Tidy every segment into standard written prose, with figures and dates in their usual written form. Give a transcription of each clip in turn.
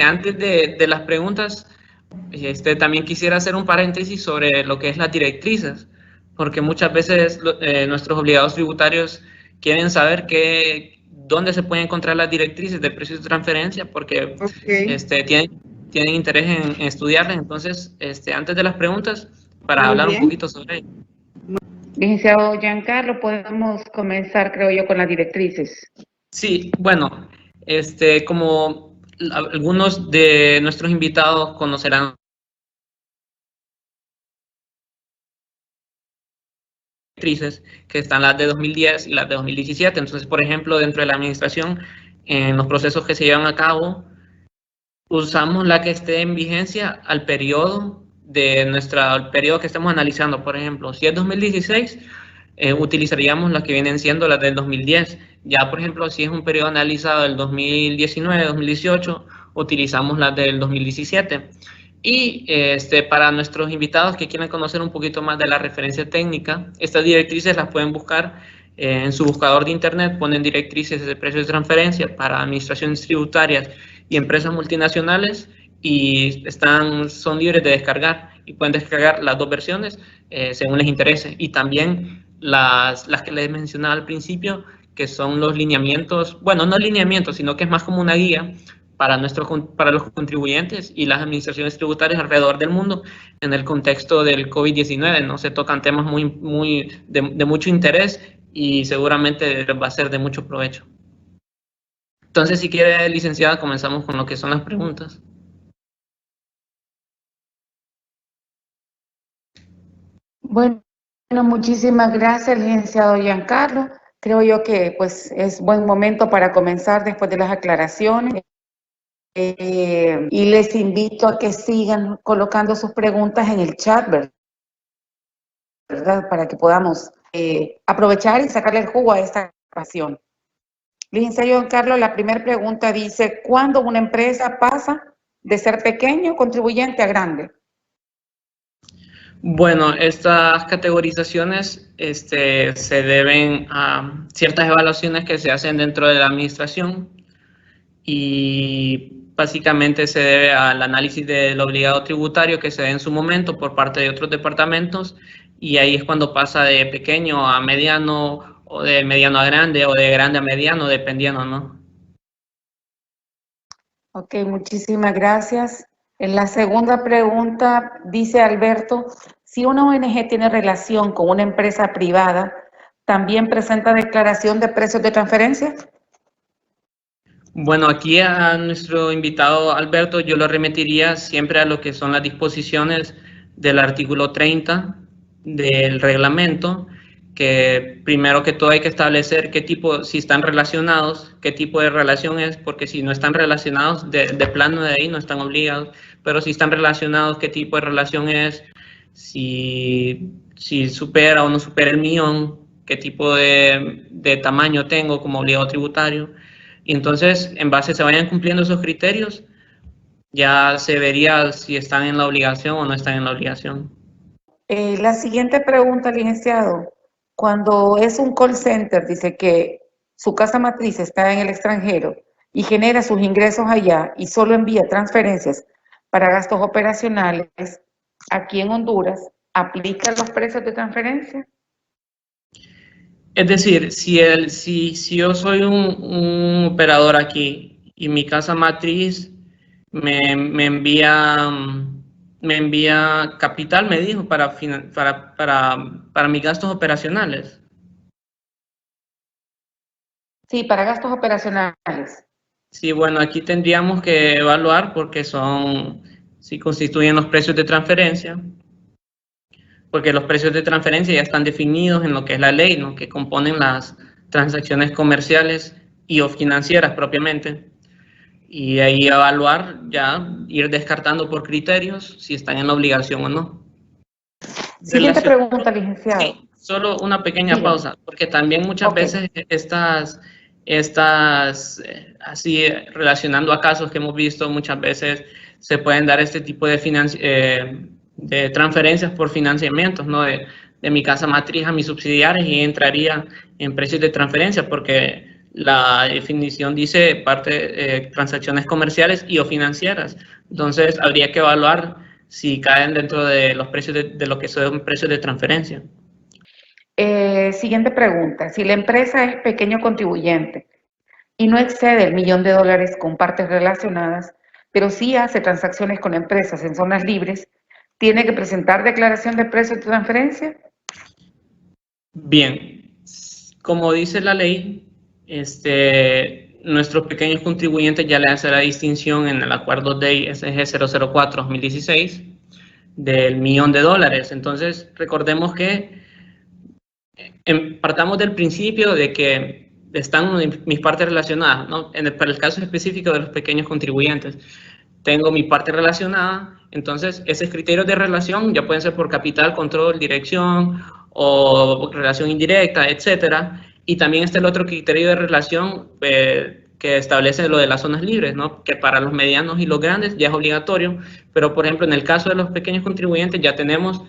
Antes de las preguntas, también quisiera hacer un paréntesis sobre lo que es las directrices, porque muchas veces nuestros obligados tributarios quieren saber dónde se pueden encontrar las directrices de precios de transferencia, porque tienen interés en estudiarlas. Entonces, antes de las preguntas, para hablar un poquito sobre ello. Licenciado Giancarlo, podemos comenzar, creo yo, con las directrices. Sí, bueno, como algunos de nuestros invitados conocerán directrices, que están las de 2010 y las de 2017. Entonces, por ejemplo, dentro de la administración, en los procesos que se llevan a cabo, usamos la que esté en vigencia al periodo al periodo que estemos analizando. Por ejemplo, si es 2016, utilizaríamos las que vienen siendo las del 2010. Ya, por ejemplo, si es un periodo analizado del 2019, 2018, utilizamos las del 2017. Y para nuestros invitados que quieran conocer un poquito más de la referencia técnica, estas directrices las pueden buscar en su buscador de internet. Ponen directrices de precios de transferencia para administraciones tributarias y empresas multinacionales, y son libres de descargar, y pueden descargar las dos versiones según les interese. Y también las que les mencionaba al principio, que son los lineamientos, bueno, no lineamientos, sino que es más como una guía para los contribuyentes y las administraciones tributarias alrededor del mundo en el contexto del COVID-19, ¿no? Se tocan temas de mucho interés y seguramente va a ser de mucho provecho. Entonces, si quiere, licenciada, comenzamos con lo que son las preguntas. Bueno, muchísimas gracias, licenciado Giancarlo. Creo yo que pues es buen momento para comenzar después de las aclaraciones. Y les invito a que sigan colocando sus preguntas en el chat, ¿verdad? Para que podamos aprovechar y sacarle el jugo a esta ocasión. Licenciado Giancarlo, la primera pregunta dice, ¿cuándo una empresa pasa de ser pequeño contribuyente a grande? Bueno, estas categorizaciones se deben a ciertas evaluaciones que se hacen dentro de la administración, y básicamente se debe al análisis del obligado tributario que se da en su momento por parte de otros departamentos, y ahí es cuando pasa de pequeño a mediano, o de mediano a grande, o de grande a mediano, dependiendo, ¿no? Ok, muchísimas gracias. En la segunda pregunta dice Alberto, si una ONG tiene relación con una empresa privada, ¿también presenta declaración de precios de transferencia? Bueno, aquí a nuestro invitado Alberto yo lo remitiría siempre a lo que son las disposiciones del artículo 30 del reglamento, que primero que todo hay que establecer si están relacionados, qué tipo de relación es, porque si no están relacionados, de plano de ahí no están obligados, pero si están relacionados, qué tipo de relación es, si supera o no supera el millón, qué tipo de tamaño tengo como obligado tributario. Y entonces, en base se vayan cumpliendo esos criterios, ya se vería si están en la obligación o no están en la obligación. La siguiente pregunta, licenciado. Cuando es un call center, dice que su casa matriz está en el extranjero y genera sus ingresos allá y solo envía transferencias para gastos operacionales aquí en Honduras, ¿aplican los precios de transferencia? Es decir, si yo soy un operador aquí y mi casa matriz me envía capital, me dijo, para mis gastos operacionales. Sí, para gastos operacionales. Sí, bueno, aquí tendríamos que evaluar porque si constituyen los precios de transferencia, porque los precios de transferencia ya están definidos en lo que es la ley, ¿no? Que componen las transacciones comerciales y o financieras propiamente. Y ahí evaluar, ir descartando por criterios si están en la obligación o no. Siguiente pregunta, licenciado. Sí, solo una pequeña pausa, porque también muchas veces así relacionando a casos que hemos visto, muchas veces se pueden dar este tipo de transferencias por financiamientos, ¿no? De mi casa matriz a mis subsidiarias, y entraría en precios de transferencia, porque la definición dice transacciones comerciales y o financieras. Entonces, habría que evaluar si caen dentro de los precios de lo que son precios de transferencia. Siguiente pregunta. Si la empresa es pequeño contribuyente y no excede el $1.000.000 con partes relacionadas, pero sí hace transacciones con empresas en zonas libres, ¿tiene que presentar declaración de precios de transferencia? Bien, como dice la ley, nuestros pequeños contribuyentes ya le hacen la distinción en el acuerdo de ISG 004-2016 del $1.000.000. Entonces, recordemos que partamos del principio de que están mis partes relacionadas, ¿no? Para el caso específico de los pequeños contribuyentes, tengo mi parte relacionada, entonces esos criterios de relación ya pueden ser por capital, control, dirección o relación indirecta, etcétera. Y también está el otro criterio de relación que establece lo de las zonas libres, ¿no? Que para los medianos y los grandes ya es obligatorio, pero por ejemplo en el caso de los pequeños contribuyentes ya tenemos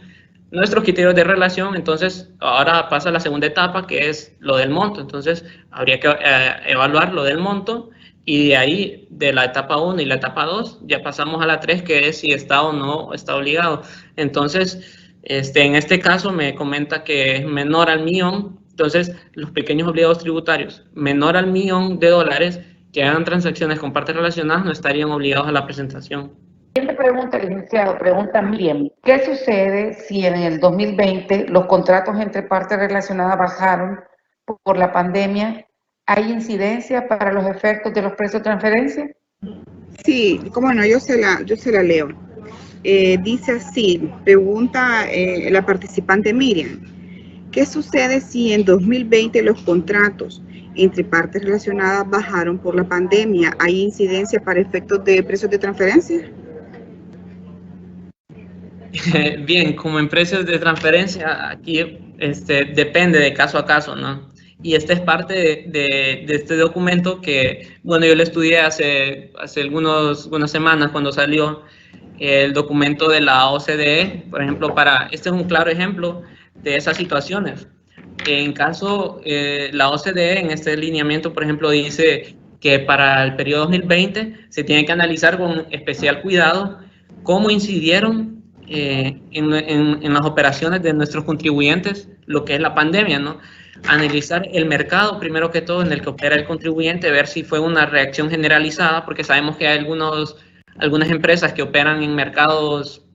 nuestros criterios de relación. Entonces ahora pasa la segunda etapa, que es lo del monto. Entonces habría que evaluar lo del monto, y de ahí, de la etapa 1 y la etapa 2, ya pasamos a la 3, que es si está o no está obligado. Entonces, en este caso me comenta que es menor al $1.000.000, entonces los pequeños obligados tributarios menor al $1.000.000 que hagan transacciones con partes relacionadas no estarían obligados a la presentación. Siguiente pregunta, licenciado. Pregunta Miriam. ¿Qué sucede si en el 2020 los contratos entre partes relacionadas bajaron por la pandemia? ¿Hay incidencia para los efectos de los precios de transferencia? Sí, cómo no, yo se la leo. Dice así, pregunta la participante Miriam. ¿Qué sucede si en 2020 los contratos entre partes relacionadas bajaron por la pandemia? ¿Hay incidencia para efectos de precios de transferencia? Bien, como en precios de transferencia, aquí depende de caso a caso, ¿no? Y esta es parte de este documento que, bueno, yo lo estudié hace algunas semanas cuando salió el documento de la OCDE, por ejemplo, este es un claro ejemplo de esas situaciones. En caso, la OCDE en este lineamiento, por ejemplo, dice que para el periodo 2020 se tiene que analizar con especial cuidado cómo incidieron en las operaciones de nuestros contribuyentes lo que es la pandemia, ¿no? Analizar el mercado, primero que todo, en el que opera el contribuyente, ver si fue una reacción generalizada, porque sabemos que hay algunas empresas que operan en mercados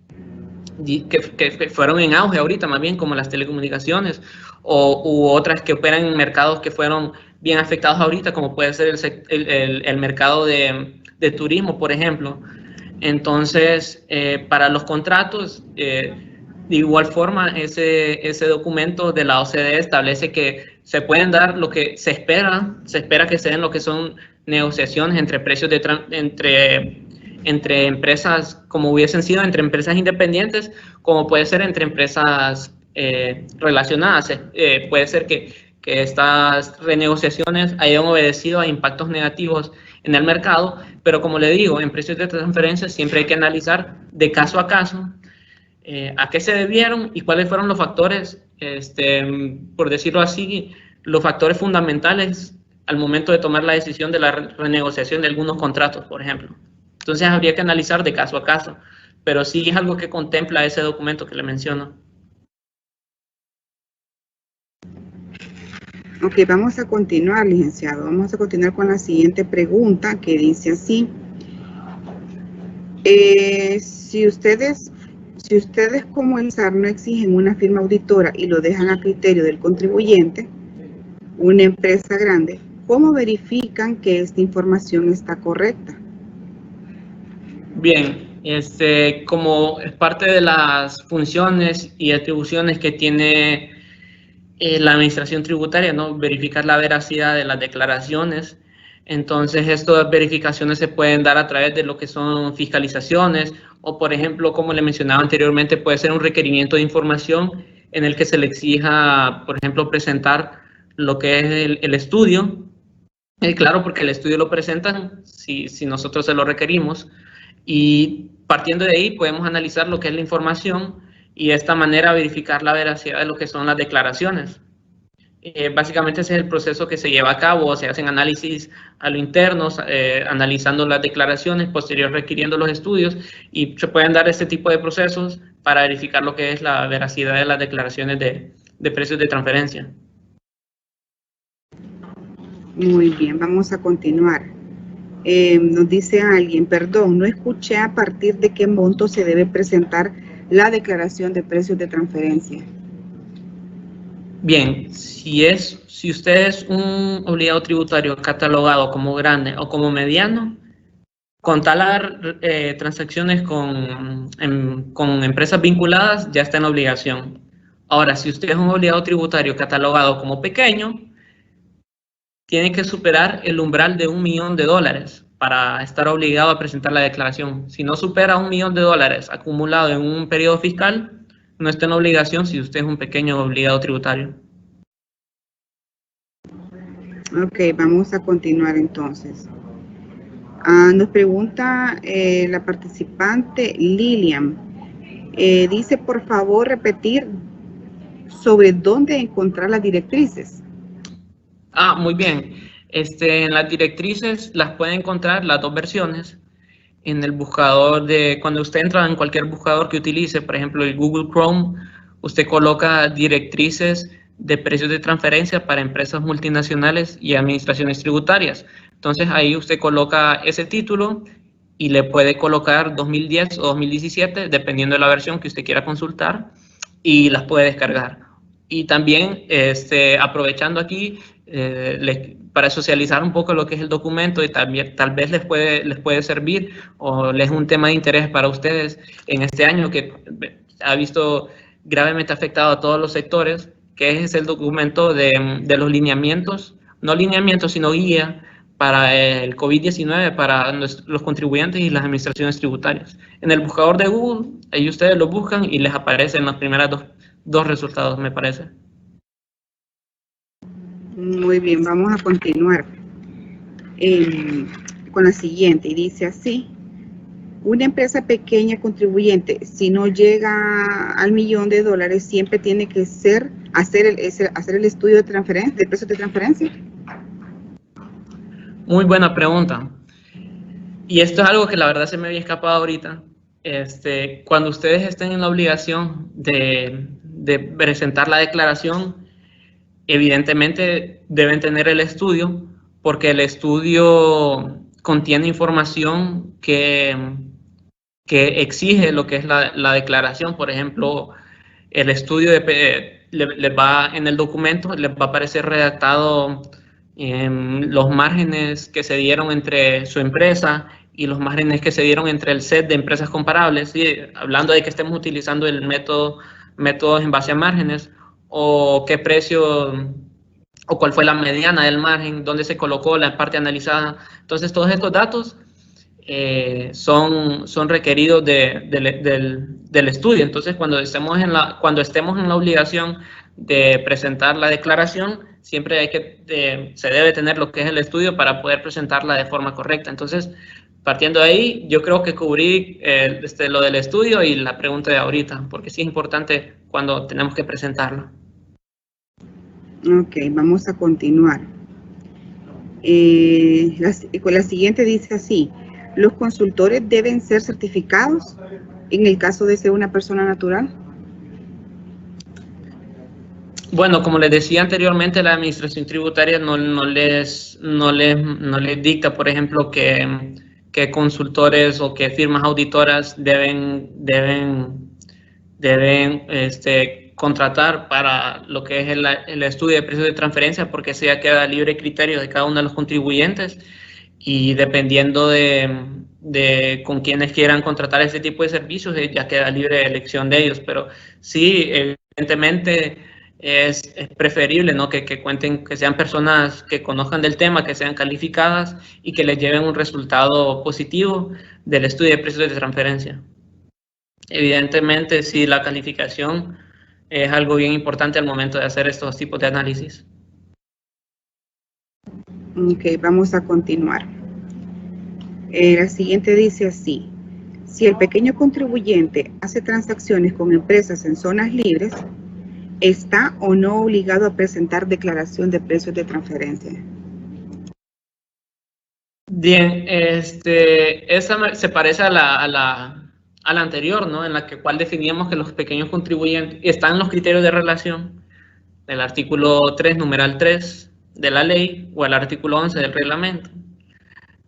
que fueron en auge ahorita, más bien, como las telecomunicaciones, u otras que operan en mercados que fueron bien afectados ahorita, como puede ser el mercado de turismo, por ejemplo. Entonces, para los contratos, de igual forma, ese documento de la OCDE establece que se pueden dar lo que se espera que se den lo que son negociaciones entre precios entre empresas, como hubiesen sido entre empresas independientes, como puede ser entre empresas relacionadas. Puede ser que estas renegociaciones hayan obedecido a impactos negativos en el mercado, pero como le digo, en precios de transferencia siempre hay que analizar de caso a caso a qué se debieron y cuáles fueron los factores, por decirlo así, los factores fundamentales al momento de tomar la decisión de la renegociación de algunos contratos, por ejemplo. Entonces habría que analizar de caso a caso, pero sí es algo que contempla ese documento que le menciono. Ok, vamos a continuar, licenciado. Vamos a continuar con la siguiente pregunta que dice así. Si ustedes como el SAR no exigen una firma auditora y lo dejan a criterio del contribuyente, una empresa grande, ¿cómo verifican que esta información está correcta? Bien, como es parte de las funciones y atribuciones que tiene la administración tributaria, ¿no? Verificar la veracidad de las declaraciones. Entonces, estas verificaciones se pueden dar a través de lo que son fiscalizaciones o, por ejemplo, como le mencionaba anteriormente, puede ser un requerimiento de información en el que se le exija, por ejemplo, presentar lo que es el estudio. Claro, porque el estudio lo presentan si nosotros se lo requerimos, y partiendo de ahí podemos analizar lo que es la información y de esta manera verificar la veracidad de lo que son las declaraciones. Básicamente ese es el proceso que se lleva a cabo, se hacen análisis a lo interno, analizando las declaraciones, posterior requiriendo los estudios, y se pueden dar este tipo de procesos para verificar lo que es la veracidad de las declaraciones de precios de transferencia. Muy bien, vamos a continuar. Nos dice alguien, perdón, no escuché a partir de qué monto se debe presentar la declaración de precios de transferencia. Bien, si usted es un obligado tributario catalogado como grande o como mediano, contar las transacciones con empresas vinculadas ya está en obligación. Ahora, si usted es un obligado tributario catalogado como pequeño, tiene que superar el umbral de $1 millón para estar obligado a presentar la declaración. Si no supera $1 millón acumulado en un periodo fiscal, no está en obligación si usted es un pequeño obligado tributario. Ok, vamos a continuar entonces. Nos pregunta la participante Lilian. Dice, por favor, repetir sobre dónde encontrar las directrices. Muy bien. En las directrices las puede encontrar las dos versiones. En el buscador cuando usted entra en cualquier buscador que utilice, por ejemplo el Google Chrome, usted coloca directrices de precios de transferencia para empresas multinacionales y administraciones tributarias. Entonces ahí usted coloca ese título y le puede colocar 2010 o 2017, dependiendo de la versión que usted quiera consultar, y las puede descargar. Y también aprovechando aquí, para socializar un poco lo que es el documento, y también tal vez les puede servir o les es un tema de interés para ustedes en este año que ha visto gravemente afectado a todos los sectores, que es el documento de los lineamientos, no lineamientos sino guía para el COVID-19 para los contribuyentes y las administraciones tributarias. En el buscador de Google, ahí ustedes lo buscan y les aparecen las primeras dos resultados, me parece. Muy bien, vamos a continuar con la siguiente, y dice así: una empresa pequeña contribuyente, si no llega al $1 millón, siempre tiene que hacer el estudio de transferencia, de precios de transferencia. Muy buena pregunta. Y esto es algo que la verdad se me había escapado ahorita. Cuando ustedes estén en la obligación de presentar la declaración, evidentemente deben tener el estudio, porque el estudio contiene información que exige lo que es la declaración. Por ejemplo, el estudio en el documento les va a aparecer redactado los márgenes que se dieron entre su empresa y los márgenes que se dieron entre el set de empresas comparables, ¿sí? Hablando de que estemos utilizando el métodos en base a márgenes, o qué precio o cuál fue la mediana del margen, dónde se colocó la parte analizada. Entonces, todos estos datos son requeridos del estudio. Entonces, cuando estemos en la obligación de presentar la declaración, siempre se debe tener lo que es el estudio para poder presentarla de forma correcta. Entonces, partiendo de ahí, yo creo que cubrí lo del estudio y la pregunta de ahorita, porque sí es importante cuando tenemos que presentarlo. Ok, vamos a continuar. La siguiente dice así: ¿los consultores deben ser certificados en el caso de ser una persona natural? Bueno, como les decía anteriormente, la administración tributaria no les dicta, por ejemplo, que consultores o que firmas auditoras deben contratar para lo que es el estudio de precios de transferencia, porque eso ya queda libre criterio de cada uno de los contribuyentes, y dependiendo de con quienes quieran contratar ese tipo de servicios, ya queda libre elección de ellos. Pero sí, evidentemente es preferible, ¿no?, que sean personas que conozcan del tema, que sean calificadas y que les lleven un resultado positivo del estudio de precios de transferencia. Evidentemente, sí, la calificación es algo bien importante al momento de hacer estos tipos de análisis. Ok, vamos a continuar. La siguiente dice así: si el pequeño contribuyente hace transacciones con empresas en zonas libres, ¿está o no obligado a presentar declaración de precios de transferencia? Bien, esa se parece a la anterior, ¿no? En la cual definíamos que los pequeños contribuyentes están en los criterios de relación del artículo 3, numeral 3 de la ley o el artículo 11 del reglamento.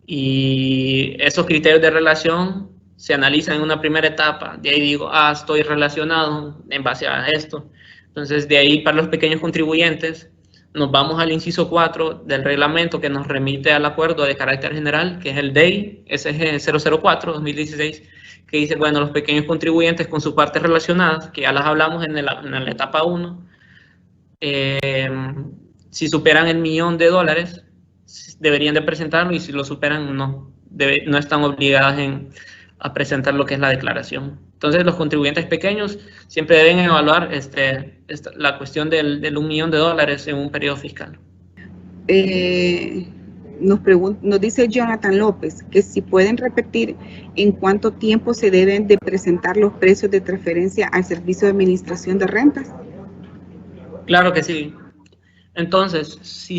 Y esos criterios de relación se analizan en una primera etapa. De ahí digo, estoy relacionado en base a esto. Entonces, de ahí para los pequeños contribuyentes, nos vamos al inciso 4 del reglamento que nos remite al acuerdo de carácter general, que es el DEI SG 004-2016, que dice, bueno, los pequeños contribuyentes con sus partes relacionadas, que ya las hablamos en la etapa 1, si superan el $1.000.000, deberían de presentarlo, y si lo superan, no están obligadas a presentar lo que es la declaración. Entonces, los contribuyentes pequeños siempre deben evaluar la cuestión del $1.000.000 en un periodo fiscal. Nos dice Jonathan López que si pueden repetir en cuánto tiempo se deben de presentar los precios de transferencia al Servicio de Administración de Rentas. Claro que sí. Entonces, si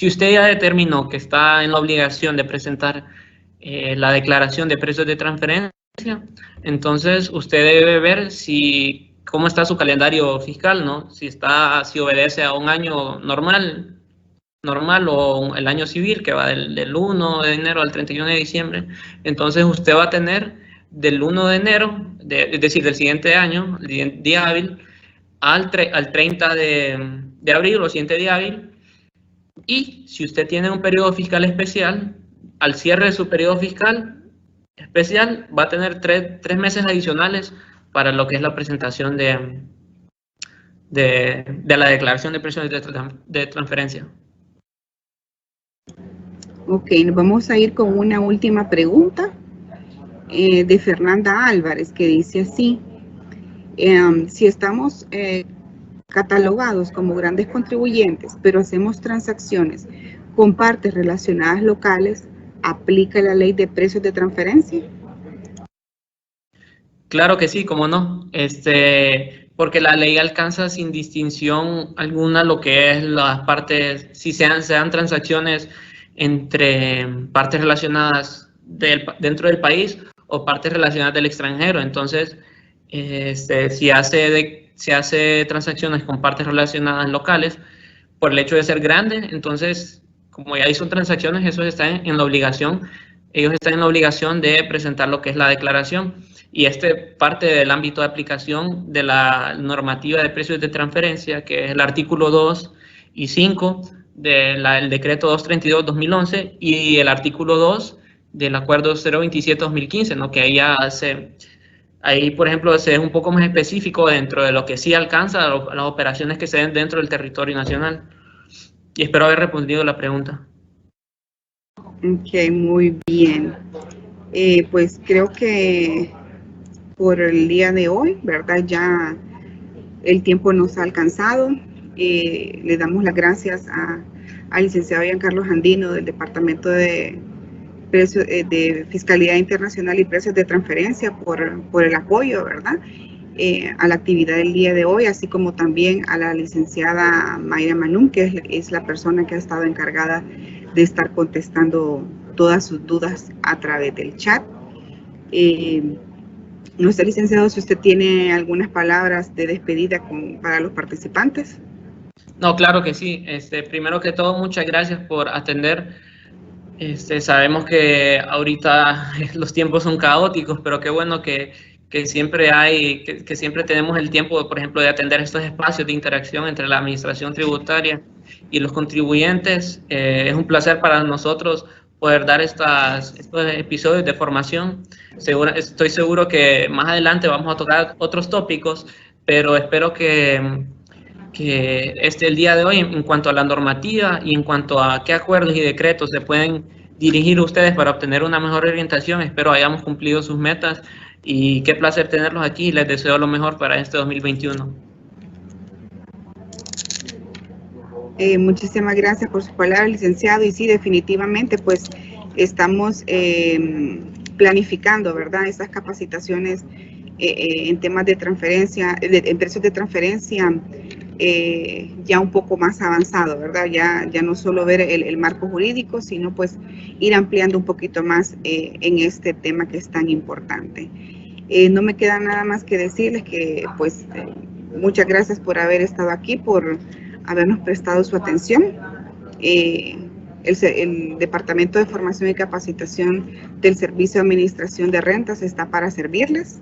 usted ya determinó que está en la obligación de presentar la declaración de precios de transferencia, entonces usted debe ver cómo está su calendario fiscal, ¿no? Si obedece a un año normal o el año civil, que va del 1 de enero al 31 de diciembre. Entonces usted va a tener del 1 de enero, es decir, del siguiente año, el día hábil, al 30 de abril o siguiente día hábil. Y si usted tiene un periodo fiscal especial, al cierre de su periodo fiscal especial va a tener tres meses adicionales para lo que es la presentación de la declaración de precios de transferencia. Ok, nos vamos a ir con una última pregunta de Fernanda Álvarez, que dice así: si estamos catalogados como grandes contribuyentes, pero hacemos transacciones con partes relacionadas locales, ¿aplica la ley de precios de transferencia? Claro que sí, cómo no. Porque la ley alcanza sin distinción alguna lo que es las partes, si sean transacciones entre partes relacionadas dentro del país o partes relacionadas del extranjero. Entonces, si se hace transacciones con partes relacionadas locales, por el hecho de ser grande, entonces, como ya hizo transacciones, ellos están en la obligación de presentar lo que es la declaración. Y parte del ámbito de aplicación de la normativa de precios de transferencia, que es el artículo 2 y 5 del decreto 232-2011 y el artículo 2 del acuerdo 027-2015, ¿no? Que ahí, por ejemplo, se es un poco más específico dentro de lo que sí alcanza las operaciones que se den dentro del territorio nacional. Y espero haber respondido la pregunta. Ok, muy bien. Pues creo que por el día de hoy, ¿verdad? Ya el tiempo nos ha alcanzado. Le damos las gracias al licenciado Giancarlo Andino del Departamento de Fiscalidad Internacional y Precios de Transferencia por el apoyo, ¿verdad? A la actividad del día de hoy, así como también a la licenciada Mayra Manum, que es la persona que ha estado encargada de estar contestando todas sus dudas a través del chat. No sé, licenciado, si usted tiene algunas palabras de despedida para los participantes. No, claro que sí. Primero que todo, muchas gracias por atender. Sabemos que ahorita los tiempos son caóticos, pero qué bueno que siempre que siempre tenemos el tiempo, por ejemplo, de atender estos espacios de interacción entre la administración tributaria y los contribuyentes. Es un placer para nosotros poder dar estos episodios de formación. Estoy seguro que más adelante vamos a tocar otros tópicos, pero espero que el día de hoy, en cuanto a la normativa y en cuanto a qué acuerdos y decretos se pueden dirigir ustedes para obtener una mejor orientación, espero hayamos cumplido sus metas y qué placer tenerlos aquí. Les deseo lo mejor para este 2021. Muchísimas gracias por su palabra, licenciado. Y sí, definitivamente, pues estamos planificando, ¿verdad?, estas capacitaciones en temas de transferencia, en precios de transferencia, ya un poco más avanzado, ¿verdad? Ya no solo ver el marco jurídico, sino pues ir ampliando un poquito más en este tema que es tan importante. No me queda nada más que decirles que pues muchas gracias por haber estado aquí, por habernos prestado su atención. El Departamento de Formación y Capacitación del Servicio de Administración de Rentas está para servirles.